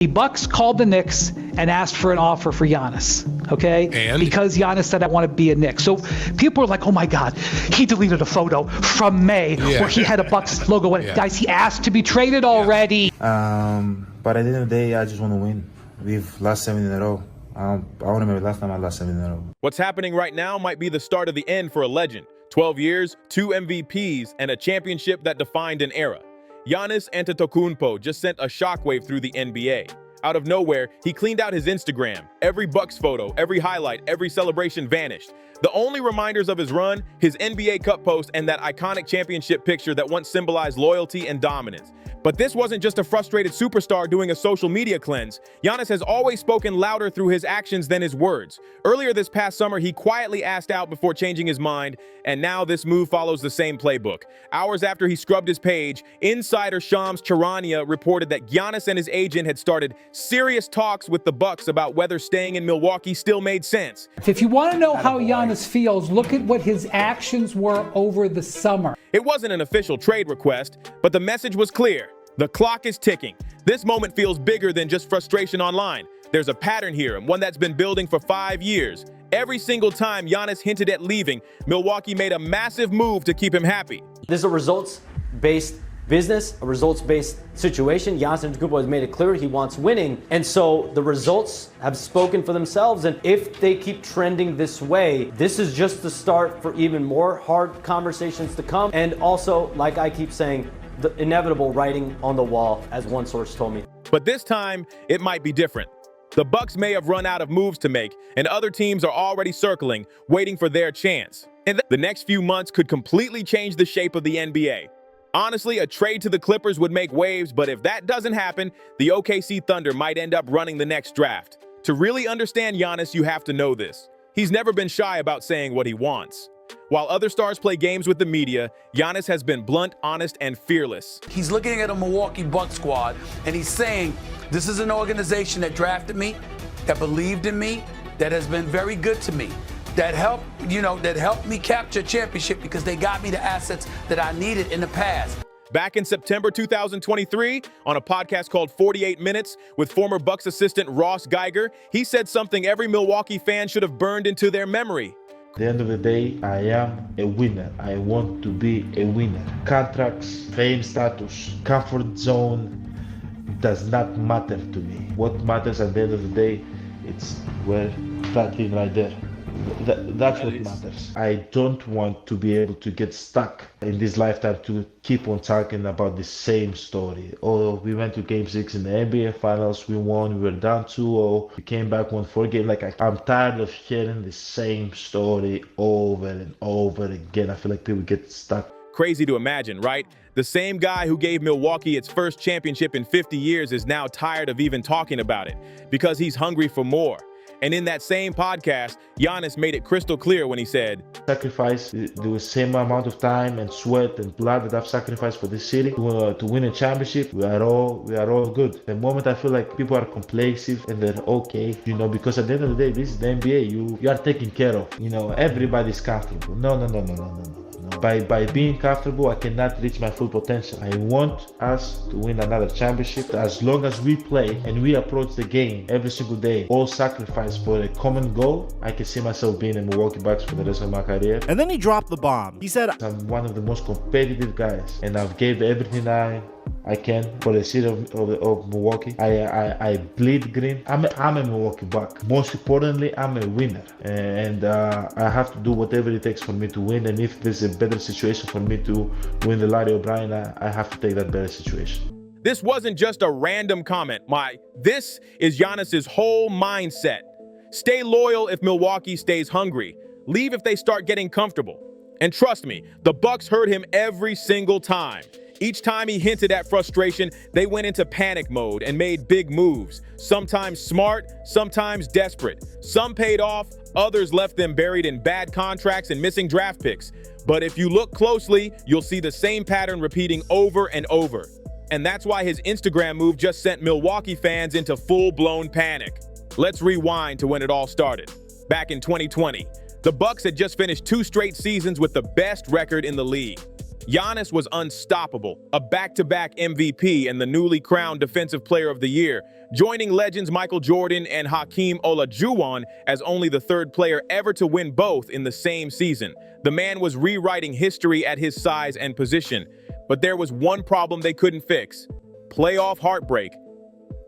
The Bucks called the Knicks and asked for an offer for Giannis, okay? And? Because Giannis said, I want to be a Knick. So people were like, oh my God, he deleted a photo from May where he had a Bucks logo on it. Guys, he asked to be traded already. But at the end of the day, I just want to win. We've lost 7 in a row. I want to remember last time I lost 7 in a row. What's happening right now might be the start of the end for a legend. 12 years, 2 MVPs, and a championship that defined an era. Giannis Antetokounmpo just sent a shockwave through the NBA. Out of nowhere, he cleaned out his Instagram. Every Bucks photo, every highlight, every celebration vanished. The only reminders of his run, his NBA Cup post, and that iconic championship picture that once symbolized loyalty and dominance. But this wasn't just a frustrated superstar doing a social media cleanse. Giannis has always spoken louder through his actions than his words. Earlier this past summer, he quietly asked out before changing his mind, and now this move follows the same playbook. Hours after he scrubbed his page, insider Shams Charania reported that Giannis and his agent had started serious talks with the Bucks about whether staying in Milwaukee still made sense. If you want to know how Giannis feels, look at what his actions were over the summer. It wasn't an official trade request, but the message was clear. The clock is ticking. This moment feels bigger than just frustration online. There's a pattern here, and one that's been building for 5 years. Every single time Giannis hinted at leaving, Milwaukee made a massive move to keep him happy. This is a results-based business, a results-based situation. Giannis Antetokounmpo has made it clear he wants winning, and so the results have spoken for themselves, and if they keep trending this way, this is just the start for even more hard conversations to come, and also, like I keep saying, the inevitable writing on the wall, as one source told me. But this time, it might be different. The Bucks may have run out of moves to make, and other teams are already circling, waiting for their chance. And the next few months could completely change the shape of the NBA. Honestly, a trade to the Clippers would make waves, but if that doesn't happen, the OKC Thunder might end up running the next draft. To really understand Giannis, you have to know this. He's never been shy about saying what he wants. While other stars play games with the media, Giannis has been blunt, honest, and fearless. He's looking at a Milwaukee Bucks squad, and he's saying, this is an organization that drafted me, that believed in me, that has been very good to me, that helped me capture a championship because they got me the assets that I needed in the past. Back in September 2023, on a podcast called 48 Minutes with former Bucks assistant Ross Geiger, he said something every Milwaukee fan should have burned into their memory. At the end of the day, I am a winner. I want to be a winner. Contracts, fame, status, comfort zone does not matter to me. What matters at the end of the day, it's where that thing right there. That's what matters. I don't want to be able to get stuck in this lifetime to keep on talking about the same story. Oh, we went to Game 6 in the NBA Finals, we won, we were down 2-0, we came back, won 4 games. I'm tired of hearing the same story over and over again. I feel like people get stuck. Crazy to imagine, right? The same guy who gave Milwaukee its first championship in 50 years is now tired of even talking about it because he's hungry for more. And in that same podcast, Giannis made it crystal clear when he said, sacrifice the same amount of time and sweat and blood that I've sacrificed for this city to win a championship. We are all good. The moment I feel like people are complacent and they're okay, because at the end of the day, this is the NBA. You are taken care of. Everybody's comfortable. No. By being comfortable, I cannot reach my full potential. I want us to win another championship. As long as we play and we approach the game every single day, all sacrifice for a common goal, I can see myself being in Milwaukee Bucks for the rest of my career. And then he dropped the bomb. He said, I'm one of the most competitive guys, and I've gave everything I can for the city of Milwaukee. I bleed green. I'm a Milwaukee Buck. Most importantly, I'm a winner, and I have to do whatever it takes for me to win. And if there's a better situation for me to win the Larry O'Brien, I have to take that better situation. This wasn't just a random comment. This is Giannis's whole mindset. Stay loyal if Milwaukee stays hungry. Leave if they start getting comfortable. And trust me, the Bucks heard him every single time. Each time he hinted at frustration, they went into panic mode and made big moves. Sometimes smart, sometimes desperate. Some paid off, others left them buried in bad contracts and missing draft picks. But if you look closely, you'll see the same pattern repeating over and over. And that's why his Instagram move just sent Milwaukee fans into full-blown panic. Let's rewind to when it all started. Back in 2020, the Bucks had just finished 2 straight seasons with the best record in the league. Giannis was unstoppable, a back-to-back MVP and the newly crowned Defensive Player of the Year, joining legends Michael Jordan and Hakeem Olajuwon as only the third player ever to win both in the same season. The man was rewriting history at his size and position. But there was one problem they couldn't fix: playoff heartbreak.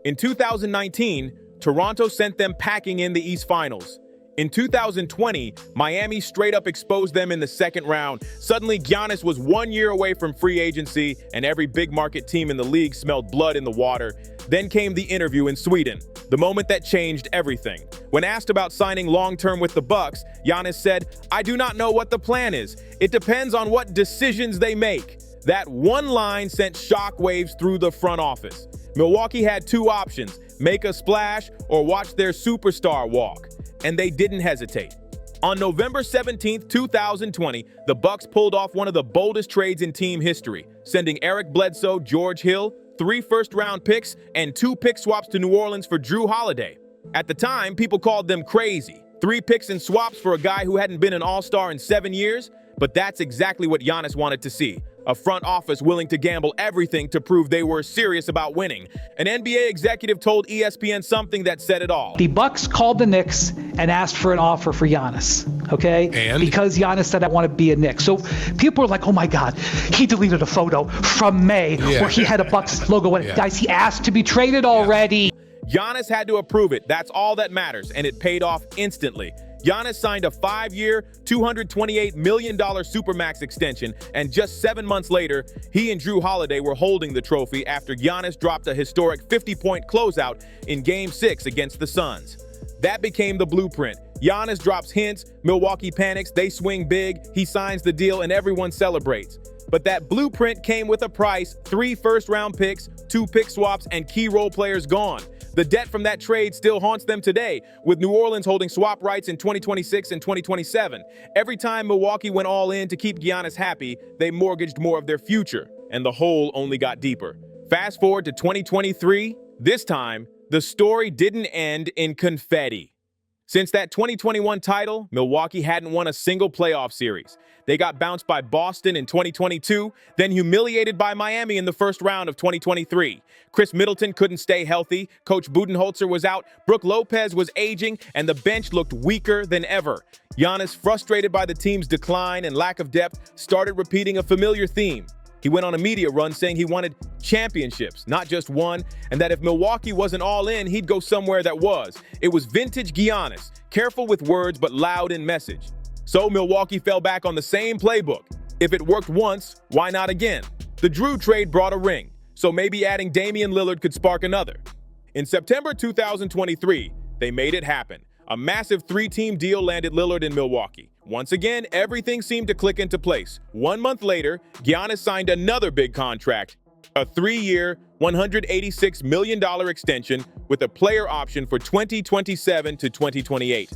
In 2019, Toronto sent them packing in the East Finals. In 2020, Miami straight up exposed them in the second round. Suddenly, Giannis was 1 year away from free agency, and every big market team in the league smelled blood in the water. Then came the interview in Sweden, the moment that changed everything. When asked about signing long-term with the Bucks, Giannis said, "I do not know what the plan is. It depends on what decisions they make." That one line sent shockwaves through the front office. Milwaukee had two options: make a splash or watch their superstar walk. And they didn't hesitate. On November 17, 2020, the Bucks pulled off one of the boldest trades in team history, sending Eric Bledsoe, George Hill, 3 first-round picks, and 2 pick swaps to New Orleans for Jrue Holiday. At the time, people called them crazy. 3 picks and swaps for a guy who hadn't been an all-star in 7 years? But that's exactly what Giannis wanted to see. A front office willing to gamble everything to prove they were serious about winning. An NBA executive told ESPN something that said it all. The Bucks called the Knicks and asked for an offer for Giannis, okay? And? Because Giannis said, "I want to be a Knick." So people are like, "Oh my God, he deleted a photo from May where he had a Bucks logo on it." Guys, he asked to be traded already. Giannis had to approve it. That's all that matters, and it paid off instantly. Giannis signed a 5-year, $228 million Supermax extension, and just 7 months later, he and Jrue Holiday were holding the trophy after Giannis dropped a historic 50-point closeout in Game 6 against the Suns. That became the blueprint. Giannis drops hints, Milwaukee panics, they swing big, he signs the deal, and everyone celebrates. But that blueprint came with a price: 3 first-round picks, 2 pick swaps, and key role players gone. The debt from that trade still haunts them today, with New Orleans holding swap rights in 2026 and 2027. Every time Milwaukee went all in to keep Giannis happy, they mortgaged more of their future, and the hole only got deeper. Fast forward to 2023, this time, the story didn't end in confetti. Since that 2021 title, Milwaukee hadn't won a single playoff series. They got bounced by Boston in 2022, then humiliated by Miami in the first round of 2023. Chris Middleton couldn't stay healthy, Coach Budenholzer was out, Brook Lopez was aging, and the bench looked weaker than ever. Giannis, frustrated by the team's decline and lack of depth, started repeating a familiar theme. He went on a media run saying he wanted championships, not just one, and that if Milwaukee wasn't all in, he'd go somewhere that was. It was vintage Giannis, careful with words but loud in message. So Milwaukee fell back on the same playbook. If it worked once, why not again? The Jrue trade brought a ring, so maybe adding Damian Lillard could spark another. In September 2023, they made it happen. A massive 3-team deal landed Lillard in Milwaukee. Once again, everything seemed to click into place. 1 month later, Giannis signed another big contract, a 3-year, $186 million extension with a player option for 2027 to 2028.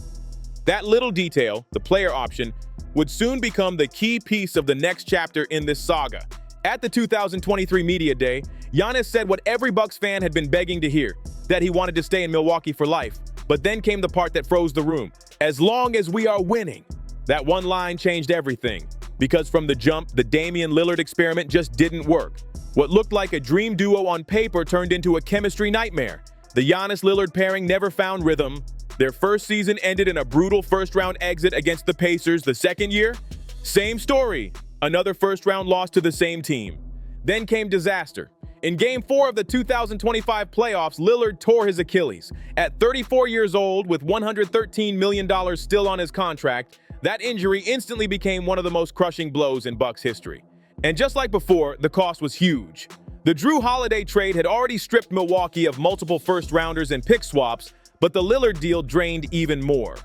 That little detail, the player option, would soon become the key piece of the next chapter in this saga. At the 2023 Media Day, Giannis said what every Bucks fan had been begging to hear, that he wanted to stay in Milwaukee for life. But then came the part that froze the room. As long as we are winning. That one line changed everything. Because from the jump, the Damian Lillard experiment just didn't work. What looked like a dream duo on paper turned into a chemistry nightmare. The Giannis-Lillard pairing never found rhythm. Their first season ended in a brutal first-round exit against the Pacers. The second year, same story. Another first-round loss to the same team. Then came disaster. In Game 4 of the 2025 playoffs, Lillard tore his Achilles. At 34 years old, with $113 million still on his contract, that injury instantly became one of the most crushing blows in Bucks history. And just like before, the cost was huge. The Jrue Holiday trade had already stripped Milwaukee of multiple first-rounders and pick swaps, but the Lillard deal drained even more.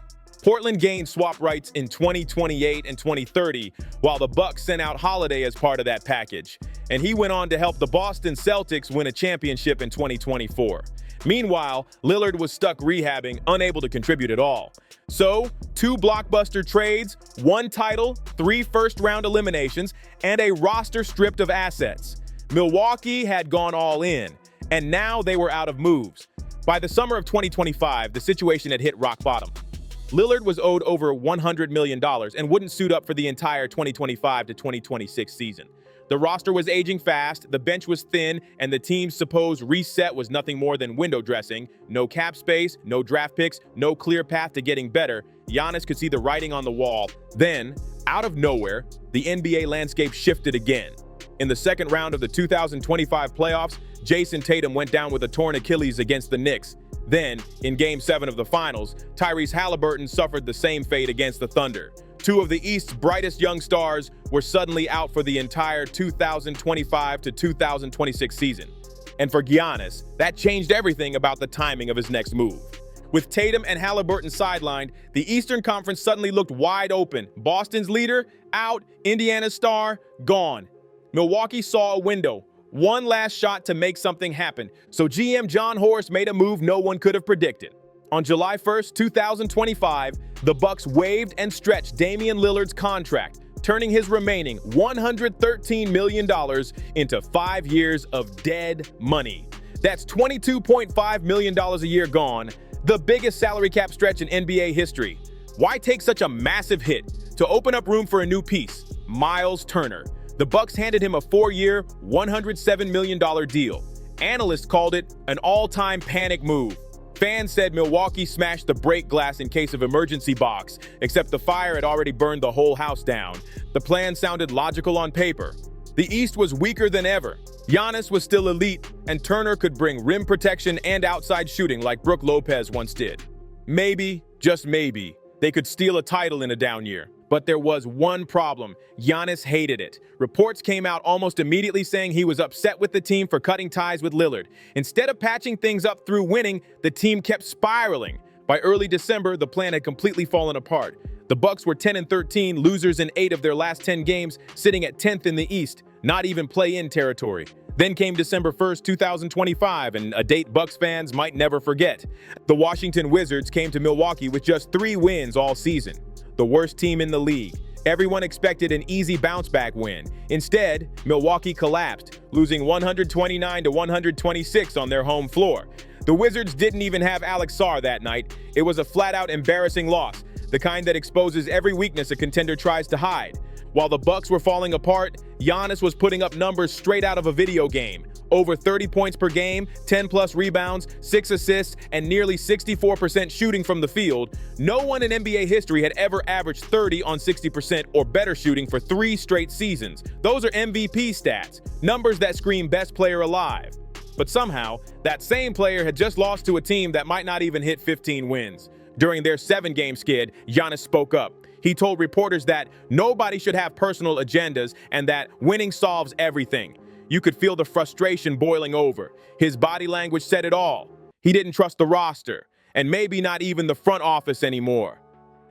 Portland gained swap rights in 2028 and 2030, while the Bucks sent out Holiday as part of that package. And he went on to help the Boston Celtics win a championship in 2024. Meanwhile, Lillard was stuck rehabbing, unable to contribute at all. So, 2 blockbuster trades, 1 title, 3 first-round eliminations, and a roster stripped of assets. Milwaukee had gone all in, and now they were out of moves. By the summer of 2025, the situation had hit rock bottom. Lillard was owed over $100 million and wouldn't suit up for the entire 2025 to 2026 season. The roster was aging fast, the bench was thin, and the team's supposed reset was nothing more than window dressing. No cap space, no draft picks, no clear path to getting better. Giannis could see the writing on the wall. Then, out of nowhere, the NBA landscape shifted again. In the second round of the 2025 playoffs, Jason Tatum went down with a torn Achilles against the Knicks. Then, in Game 7 of the Finals, Tyrese Halliburton suffered the same fate against the Thunder. Two of the East's brightest young stars were suddenly out for the entire 2025 to 2026 season. And for Giannis, that changed everything about the timing of his next move. With Tatum and Halliburton sidelined, the Eastern Conference suddenly looked wide open. Boston's leader, out. Indiana's star, gone. Milwaukee saw a window. One last shot to make something happen. So GM John Horst made a move no one could have predicted. On July 1st, 2025, the Bucks waived and stretched Damian Lillard's contract, turning his remaining $113 million into 5 years of dead money. That's $22.5 million a year gone, the biggest salary cap stretch in NBA history. Why take such a massive hit? To open up room for a new piece, Myles Turner. The Bucks handed him a 4-year, $107 million deal. Analysts called it an all-time panic move. Fans said Milwaukee smashed the break glass in case of emergency box, except the fire had already burned the whole house down. The plan sounded logical on paper. The East was weaker than ever. Giannis was still elite, and Turner could bring rim protection and outside shooting like Brook Lopez once did. Maybe, just maybe, they could steal a title in a down year. But there was one problem. Giannis hated it. Reports came out almost immediately saying he was upset with the team for cutting ties with Lillard. Instead of patching things up through winning, the team kept spiraling. By early December, the plan had completely fallen apart. The Bucks were 10-13, losers in 8 of their last 10 games, sitting at 10th in the East, not even play-in territory. Then came December 1st, 2025, and a date Bucks fans might never forget. The Washington Wizards came to Milwaukee with just 3 wins all season. The worst team in the league. Everyone expected an easy bounce-back win. Instead, Milwaukee collapsed, losing 129-126 on their home floor. The Wizards didn't even have Alex Sarr that night. It was a flat-out embarrassing loss, the kind that exposes every weakness a contender tries to hide. While the Bucks were falling apart, Giannis was putting up numbers straight out of a video game. Over 30 points per game, 10-plus rebounds, 6 assists, and nearly 64% shooting from the field. No one in NBA history had ever averaged 30 on 60% or better shooting for 3 straight seasons. Those are MVP stats, numbers that scream best player alive. But somehow, that same player had just lost to a team that might not even hit 15 wins. During their 7-game skid, Giannis spoke up. He told reporters that nobody should have personal agendas and that winning solves everything. You could feel the frustration boiling over. His body language said it all. He didn't trust the roster, and maybe not even the front office anymore.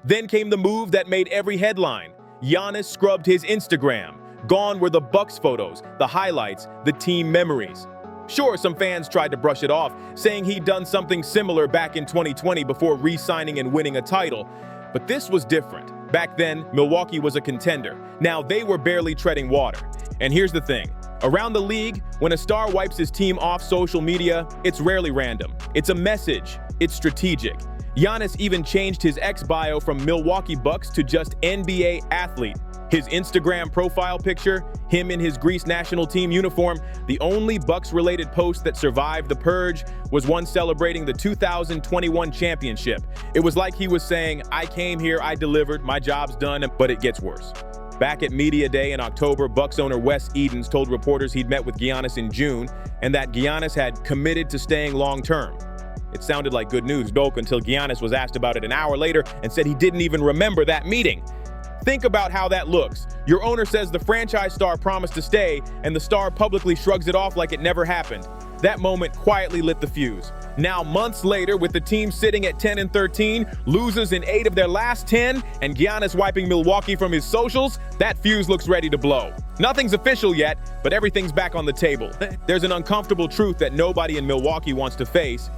Then came the move that made every headline. Giannis scrubbed his Instagram. Gone were the Bucks photos, the highlights, the team memories. Sure, some fans tried to brush it off, saying he'd done something similar back in 2020 before re-signing and winning a title. But this was different. Back then, Milwaukee was a contender. Now they were barely treading water. And here's the thing. Around the league, when a star wipes his team off social media, it's rarely random. It's a message. It's strategic. Giannis even changed his X bio from Milwaukee Bucks to just NBA athlete. His Instagram profile picture, him in his Greece national team uniform, the only Bucks-related post that survived the purge was one celebrating the 2021 championship. It was like he was saying, I came here, I delivered, my job's done, but it gets worse. Back at Media Day in October, Bucks owner Wes Edens told reporters he'd met with Giannis in June and that Giannis had committed to staying long-term. It sounded like good news, Brook, until Giannis was asked about it an hour later and said he didn't even remember that meeting. Think about how that looks. Your owner says the franchise star promised to stay, and the star publicly shrugs it off like it never happened. That moment quietly lit the fuse. Now, months later, with the team sitting at 10-13, losers in 8 of their last 10, and Giannis wiping Milwaukee from his socials, that fuse looks ready to blow. Nothing's official yet, but everything's back on the table. There's an uncomfortable truth that nobody in Milwaukee wants to face.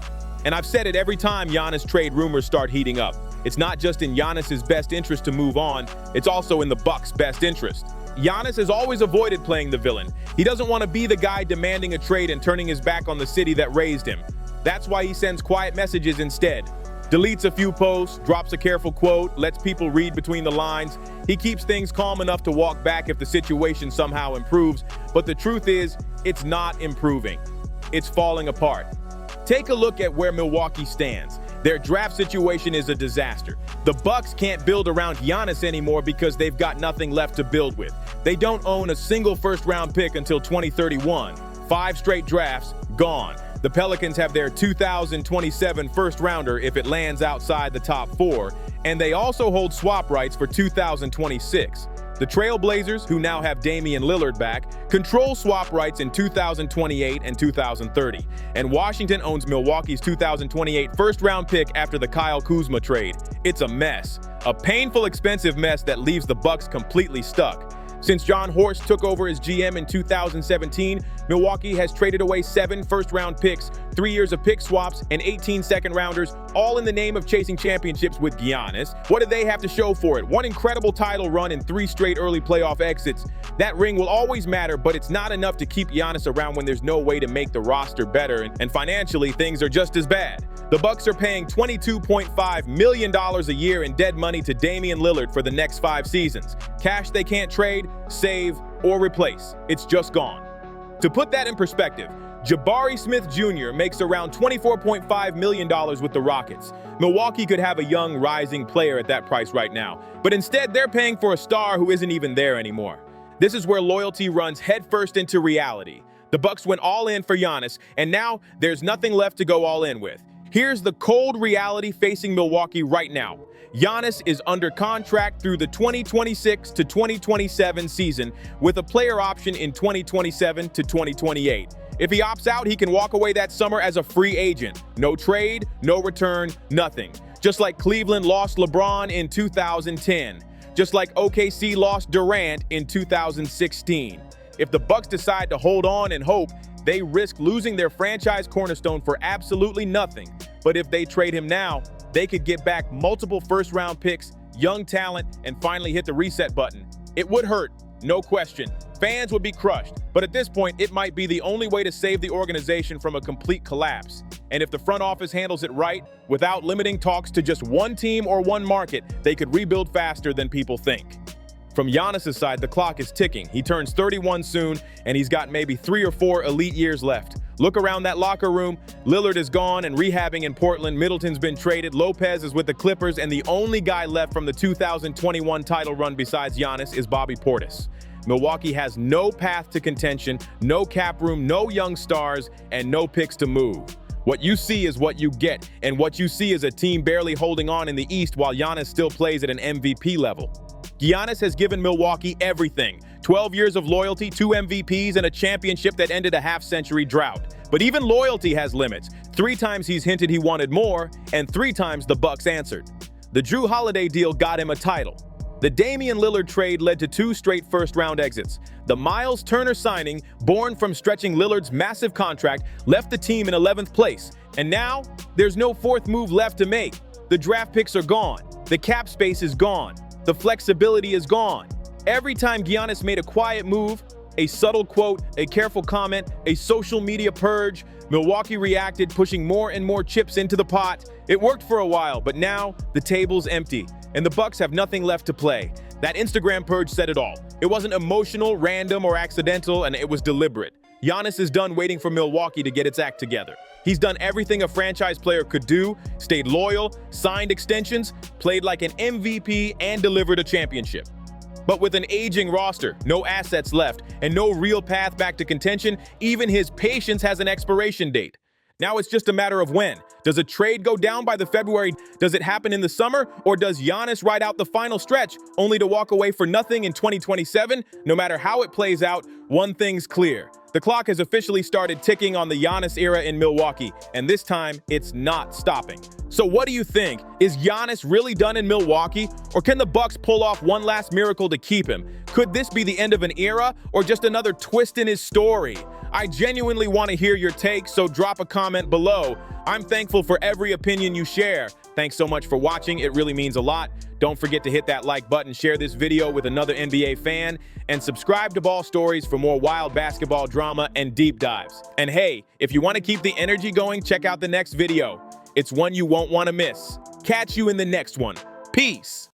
And I've said it every time Giannis trade rumors start heating up. It's not just in Giannis's best interest to move on, it's also in the Bucks' best interest. Giannis has always avoided playing the villain. He doesn't want to be the guy demanding a trade and turning his back on the city that raised him. That's why he sends quiet messages instead. Deletes a few posts, drops a careful quote, lets people read between the lines. He keeps things calm enough to walk back if the situation somehow improves, but the truth is, it's not improving. It's falling apart. Take a look at where Milwaukee stands. Their draft situation is a disaster. The Bucks can't build around Giannis anymore because they've got nothing left to build with. They don't own a single first-round pick until 2031. 5 straight drafts, gone. The Pelicans have their 2027 first-rounder if it lands outside the top 4, and they also hold swap rights for 2026. The Trailblazers, who now have Damian Lillard back, control swap rights in 2028 and 2030. And Washington owns Milwaukee's 2028 first-round pick after the Kyle Kuzma trade. It's a mess. A painful, expensive mess that leaves the Bucks completely stuck. Since John Horst took over as GM in 2017, Milwaukee has traded away 7 first-round picks, 3 years of pick swaps, and 18 second-rounders, all in the name of chasing championships with Giannis. What do they have to show for it? One incredible title run and 3 straight early playoff exits. That ring will always matter, but it's not enough to keep Giannis around when there's no way to make the roster better, and financially, things are just as bad. The Bucks are paying $22.5 million a year in dead money to Damian Lillard for the next 5 seasons. Cash they can't trade, save, or replace. It's just gone. To put that in perspective, Jabari Smith Jr. makes around $24.5 million with the Rockets. Milwaukee could have a young, rising player at that price right now, but instead they're paying for a star who isn't even there anymore. This is where loyalty runs headfirst into reality. The Bucks went all in for Giannis, and now there's nothing left to go all in with. Here's the cold reality facing Milwaukee right now. Giannis is under contract through the 2026 to 2027 season with a player option in 2027 to 2028. If he opts out, he can walk away that summer as a free agent. No trade, no return, nothing. Just like Cleveland lost LeBron in 2010. Just like OKC lost Durant in 2016. If the Bucks decide to hold on and hope, they risk losing their franchise cornerstone for absolutely nothing. But if they trade him now, they could get back multiple first-round picks, young talent, and finally hit the reset button. It would hurt, no question. Fans would be crushed. But at this point, it might be the only way to save the organization from a complete collapse. And if the front office handles it right, without limiting talks to just one team or one market, they could rebuild faster than people think. From Giannis' side, the clock is ticking. He turns 31 soon, and he's got maybe 3 or 4 elite years left. Look around that locker room. Lillard is gone and rehabbing in Portland. Middleton's been traded. Lopez is with the Clippers, and the only guy left from the 2021 title run besides Giannis is Bobby Portis. Milwaukee has no path to contention, no cap room, no young stars, and no picks to move. What you see is what you get, and what you see is a team barely holding on in the East while Giannis still plays at an MVP level. Giannis has given Milwaukee everything. 12 years of loyalty, 2 MVPs, and a championship that ended a half-century drought. But even loyalty has limits. 3 times he's hinted he wanted more, and 3 times the Bucks answered. The Jrue Holiday deal got him a title. The Damian Lillard trade led to 2 straight first-round exits. The Myles Turner signing, born from stretching Lillard's massive contract, left the team in 11th place. And now, there's no 4th move left to make. The draft picks are gone. The cap space is gone. The flexibility is gone. Every time Giannis made a quiet move, a subtle quote, a careful comment, a social media purge, Milwaukee reacted, pushing more and more chips into the pot. It worked for a while, but now the table's empty, and the Bucks have nothing left to play. That Instagram purge said it all. It wasn't emotional, random, or accidental, and it was deliberate. Giannis is done waiting for Milwaukee to get its act together. He's done everything a franchise player could do, stayed loyal, signed extensions, played like an MVP, and delivered a championship. But with an aging roster, no assets left, and no real path back to contention, even his patience has an expiration date. Now it's just a matter of when. Does a trade go down by the February? Does it happen in the summer? Or does Giannis ride out the final stretch, only to walk away for nothing in 2027? No matter how it plays out, one thing's clear. The clock has officially started ticking on the Giannis era in Milwaukee, and this time, it's not stopping. So what do you think? Is Giannis really done in Milwaukee? Or can the Bucks pull off one last miracle to keep him? Could this be the end of an era, or just another twist in his story? I genuinely want to hear your take, so drop a comment below. I'm thankful for every opinion you share. Thanks so much for watching. It really means a lot. Don't forget to hit that like button, share this video with another NBA fan, and subscribe to Ball Stories for more wild basketball drama and deep dives. And hey, if you want to keep the energy going, check out the next video. It's one you won't want to miss. Catch you in the next one. Peace.